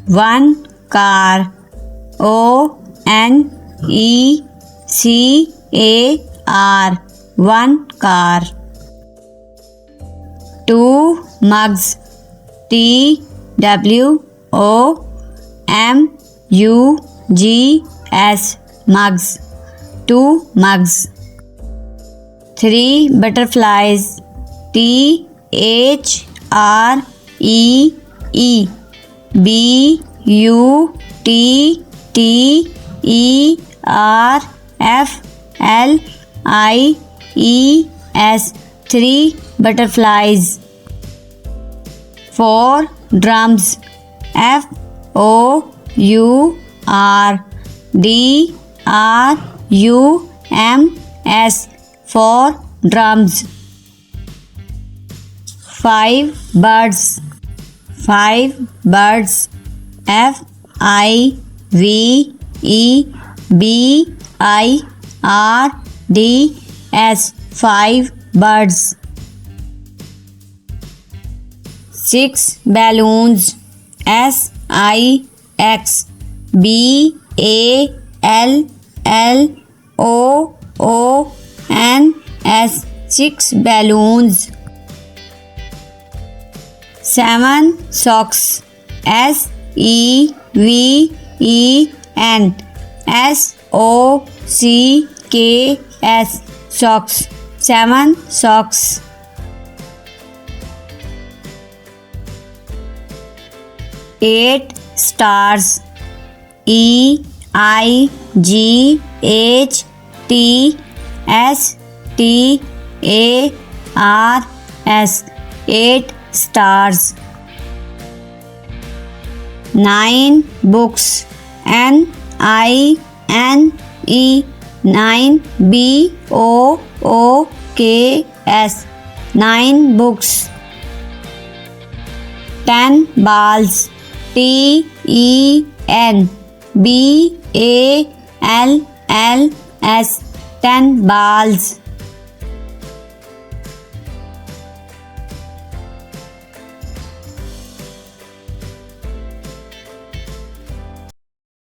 one car. ONECAR, one car. Two mugs. TWOMUGS, mugs. Two mugs. Three butterflies. THREEBUTTERFLIES, three butterflies. Four drums. FOURDRUMS, four drums. Five birds. Five birds. FIVEBIRDS, five birds. Six balloons. SIXBALLOONS, six balloons. Seven socks. SEVEN SOCKS, seven socks. Eight stars. EIGHTSTARS, eight stars. Nine books. NINE, nine BOOKS, nine books. 10 balls. TENBALLS, 10 balls.